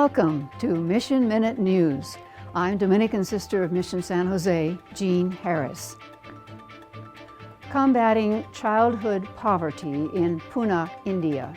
Welcome to Mission Minute News. I'm Dominican Sister of Mission San Jose, Jean Harris. Combating childhood poverty in Pune, India.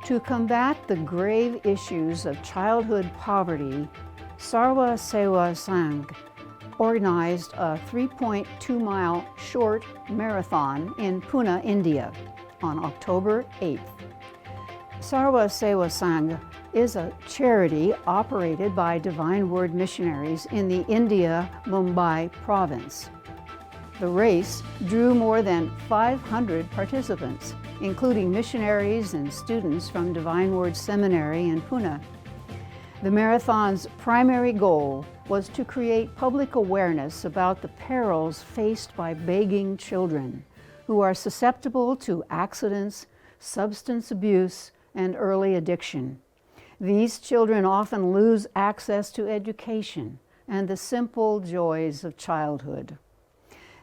To combat the grave issues of childhood poverty, Sarva Seva Sangh organized a 3.2-mile short marathon in Pune, India on October 8th. Sarva Seva Sangh is a charity operated by Divine Word missionaries in the India-Mumbai province. The race drew more than 500 participants, including missionaries and students from Divine Word Seminary in Pune. The marathon's primary goal was to create public awareness about the perils faced by begging children who are susceptible to accidents, substance abuse, and early addiction. These children often lose access to education and the simple joys of childhood.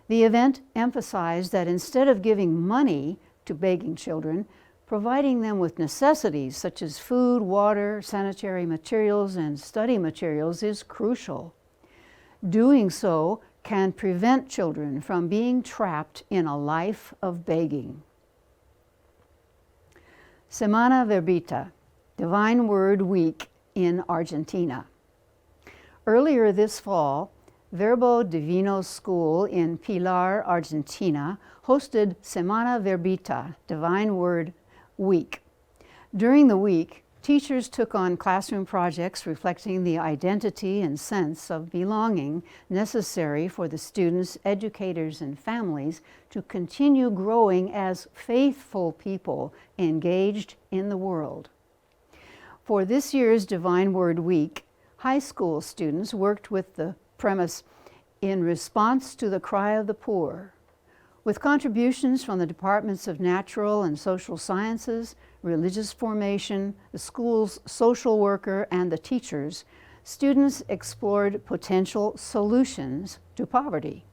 The event emphasized that instead of giving money to begging children, providing them with necessities such as food, water, sanitary materials, and study materials is crucial. Doing so can prevent children from being trapped in a life of begging. Semana Verbita, Divine Word Week in Argentina. Earlier this fall, Verbo Divino School in Pilar, Argentina, hosted Semana Verbita, Divine Word Week. During the week, teachers took on classroom projects reflecting the identity and sense of belonging necessary for the students, educators, and families to continue growing as faithful people engaged in the world. For this year's Divine Word Week, high school students worked with the premise "In response to the cry of the poor," with contributions from the departments of natural and social sciences, religious formation, the school's social worker, and the teachers. Students explored potential solutions to poverty.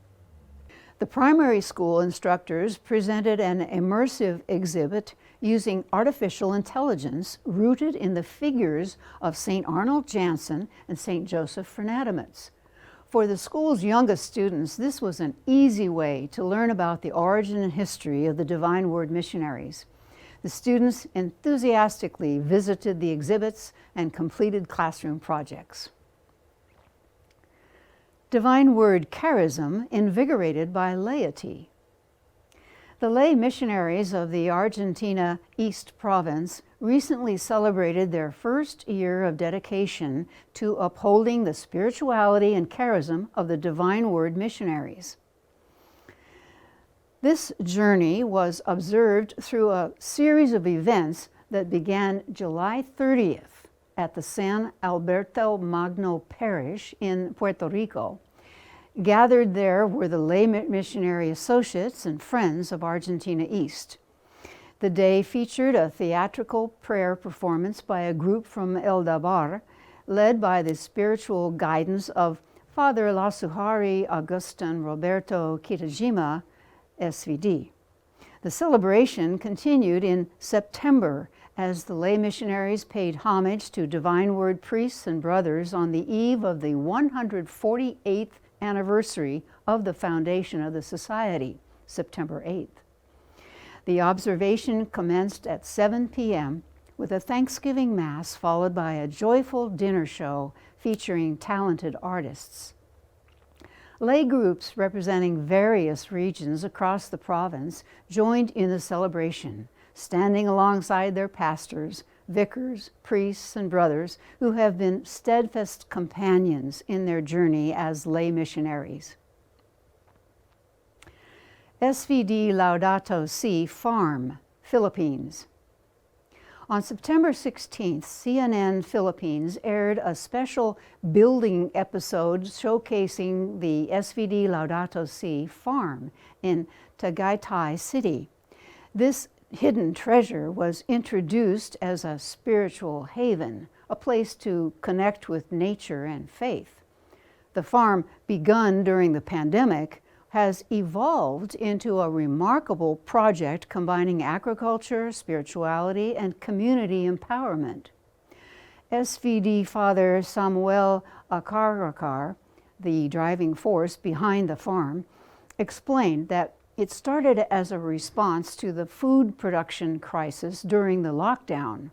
The primary school instructors presented an immersive exhibit using artificial intelligence rooted in the figures of St. Arnold Jansen and St. Joseph Fernandez. For the school's youngest students, this was an easy way to learn about the origin and history of the Divine Word missionaries. The students enthusiastically visited the exhibits and completed classroom projects. Divine Word charism invigorated by laity. The lay missionaries of the Argentina East Province recently celebrated their first year of dedication to upholding the spirituality and charism of the Divine Word missionaries. This journey was observed through a series of events that began July 30th at the San Alberto Magno Parish in Puerto Rico. Gathered there were the lay missionary associates and friends of Argentina East. The day featured a theatrical prayer performance by a group from El Dabar, led by the spiritual guidance of Father Lasuhari Agustin Roberto Kitajima, SVD. The celebration continued in September as the lay missionaries paid homage to Divine Word priests and brothers on the eve of the 148th anniversary of the foundation of the Society, September 8th. The observation commenced at 7 p.m. with a Thanksgiving Mass followed by a joyful dinner show featuring talented artists. Lay groups representing various regions across the province joined in the celebration, standing alongside their pastors, vicars, priests, and brothers who have been steadfast companions in their journey as lay missionaries. SVD Laudato Si Farm, Philippines. On September 16th, CNN Philippines aired a special building episode showcasing the SVD Laudato Si Farm in Tagaytay City. This hidden treasure was introduced as a spiritual haven, a place to connect with nature and faith. The farm, begun during the pandemic, has evolved into a remarkable project combining agriculture, spirituality, and community empowerment. SVD Father Samuel Akarakar, the driving force behind the farm, explained that it started as a response to the food production crisis during the lockdown.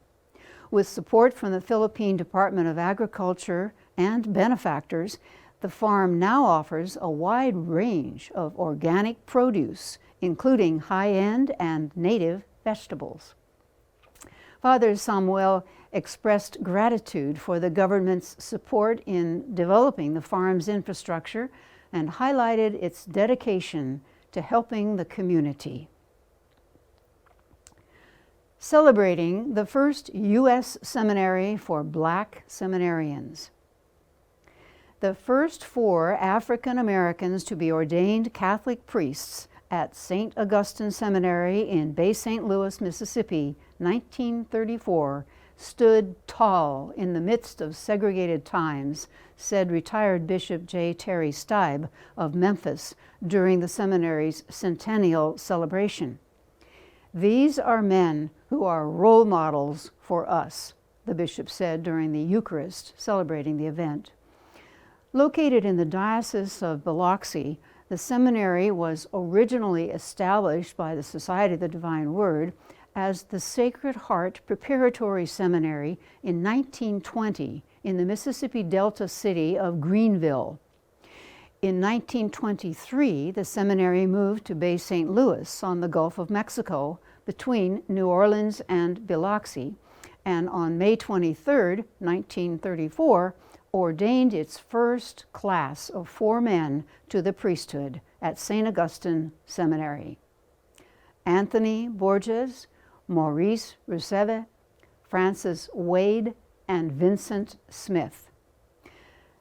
With support from the Philippine Department of Agriculture and benefactors, the farm now offers a wide range of organic produce, including high-end and native vegetables. Father Samuel expressed gratitude for the government's support in developing the farm's infrastructure and highlighted its dedication to helping the community. Celebrating the first U.S. seminary for Black seminarians. The first 4 African Americans to be ordained Catholic priests at St. Augustine Seminary in Bay St. Louis, Mississippi, 1934, stood tall in the midst of segregated times, said retired Bishop J. Terry Stibe of Memphis during the seminary's centennial celebration. "These are men who are role models for us," the bishop said during the Eucharist celebrating the event. Located in the Diocese of Biloxi, the seminary was originally established by the Society of the Divine Word as the Sacred Heart Preparatory Seminary in 1920 in the Mississippi Delta city of Greenville. In 1923, the seminary moved to Bay St. Louis on the Gulf of Mexico between New Orleans and Biloxi, and on May 23, 1934, ordained its first class of 4 men to the priesthood at St. Augustine Seminary: Anthony Borges, Maurice Roussevet, Francis Wade, and Vincent Smith.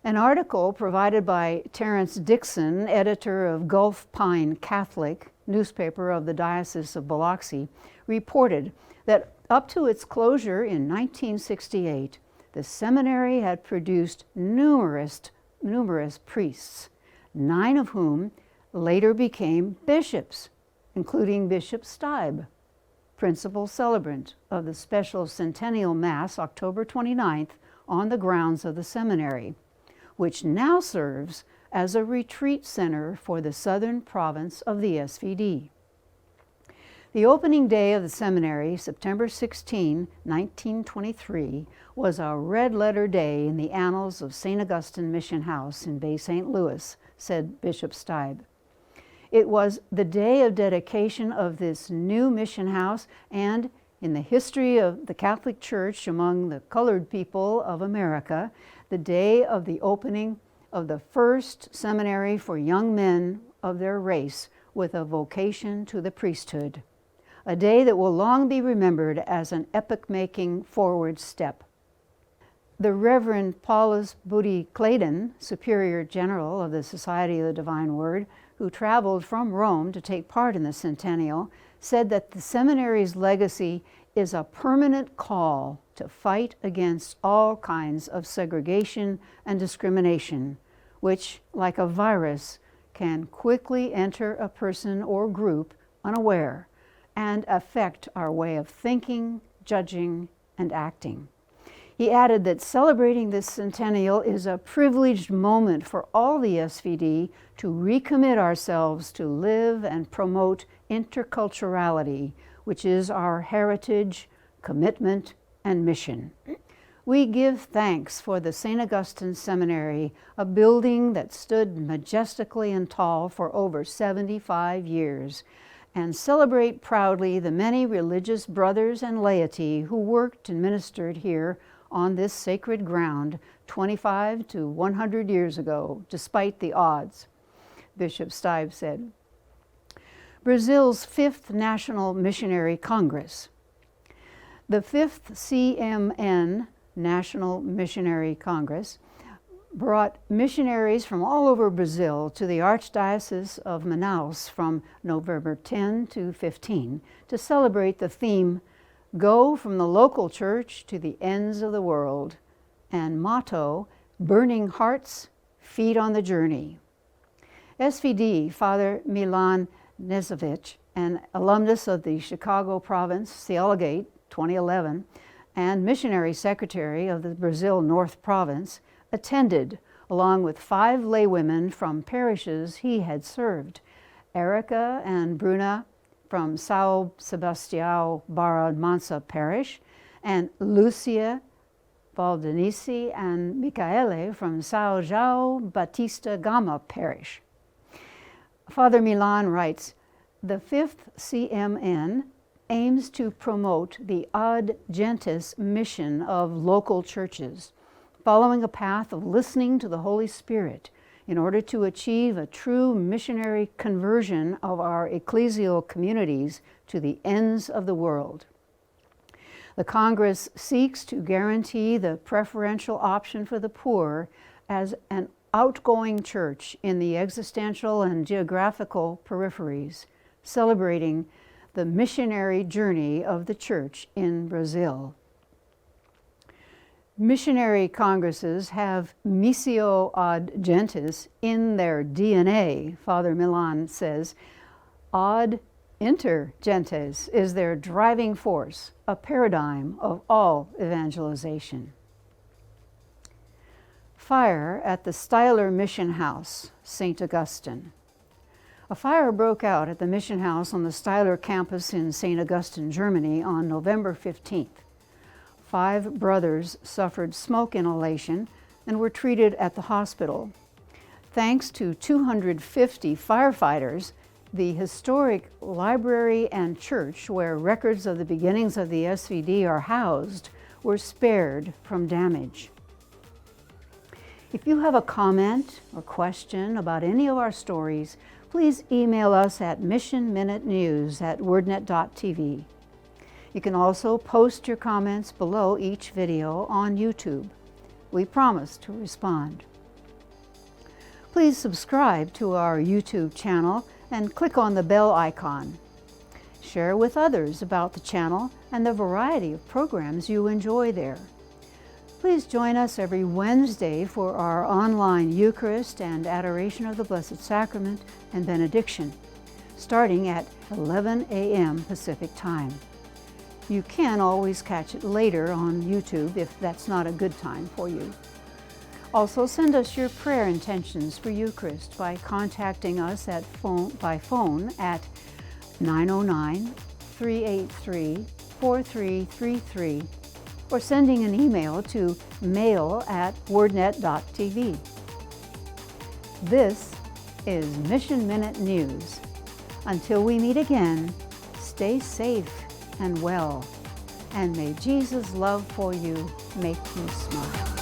An article provided by Terrence Dixon, editor of Gulf Pine Catholic, newspaper of the Diocese of Biloxi, reported that up to its closure in 1968, the seminary had produced numerous priests, 9 of whom later became bishops, including Bishop Stibe, principal celebrant of the special Centennial Mass October 29th on the grounds of the seminary, which now serves as a retreat center for the southern province of the SVD. The opening day of the seminary, September 16, 1923, was a red-letter day in the annals of St. Augustine Mission House in Bay St. Louis, said Bishop Stibe. It was the day of dedication of this new mission house and, in the history of the Catholic Church among the colored people of America, the day of the opening of the first seminary for young men of their race with a vocation to the priesthood, a day that will long be remembered as an epoch-making forward step. The Reverend Paulus Budi Claydon, Superior General of the Society of the Divine Word, who traveled from Rome to take part in the centennial, said that the seminary's legacy is a permanent call to fight against all kinds of segregation and discrimination, which, like a virus, can quickly enter a person or group unaware and affect our way of thinking, judging, and acting. He added that celebrating this centennial is a privileged moment for all the SVD to recommit ourselves to live and promote interculturality, which is our heritage, commitment, and mission. We give thanks for the St. Augustine Seminary, a building that stood majestically and tall for over 75 years, and celebrate proudly the many religious brothers and laity who worked and ministered here on this sacred ground 25 to 100 years ago, despite the odds, Bishop Stibe said. Brazil's 5th National Missionary Congress. The 5th CMN, National Missionary Congress, brought missionaries from all over Brazil to the Archdiocese of Manaus from November 10 to 15 to celebrate the theme, "Go from the local church to the ends of the world," and motto, "Burning hearts, feet on the journey." SVD Father Milan Nezovich, an alumnus of the Chicago Province Theologate 2011, and missionary secretary of the Brazil North Province, attended along with 5 laywomen from parishes he had served, Erica and Bruna from São Sebastião Barra Mansa Parish, and Lucia Valdenice and Micaele from São João Batista Gama Parish. Father Milan writes, "The 5th CMN aims to promote the ad gentes mission of local churches, following a path of listening to the Holy Spirit in order to achieve a true missionary conversion of our ecclesial communities to the ends of the world. The Congress seeks to guarantee the preferential option for the poor as an outgoing church in the existential and geographical peripheries, celebrating the missionary journey of the Church in Brazil." Missionary congresses have missio ad gentes in their DNA, Father Milan says. Ad inter gentes is their driving force, a paradigm of all evangelization. Fire at the Steyler Mission House, St. Augustine. A fire broke out at the mission house on the Steyler campus in St. Augustine, Germany on November 15th. 5 brothers suffered smoke inhalation and were treated at the hospital. Thanks to 250 firefighters, the historic library and church where records of the beginnings of the SVD are housed were spared from damage. If you have a comment or question about any of our stories, please email us at missionminutenews@wordnet.tv. You can also post your comments below each video on YouTube. We promise to respond. Please subscribe to our YouTube channel and click on the bell icon. Share with others about the channel and the variety of programs you enjoy there. Please join us every Wednesday for our online Eucharist and Adoration of the Blessed Sacrament and Benediction, starting at 11 a.m. Pacific Time. You can always catch it later on YouTube if that's not a good time for you. Also, send us your prayer intentions for Eucharist by contacting us by phone at 909-383-4333 or sending an email to mail@wordnet.tv. This is Mission Minute News. Until we meet again, stay safe and well, and may Jesus' love for you make you smile.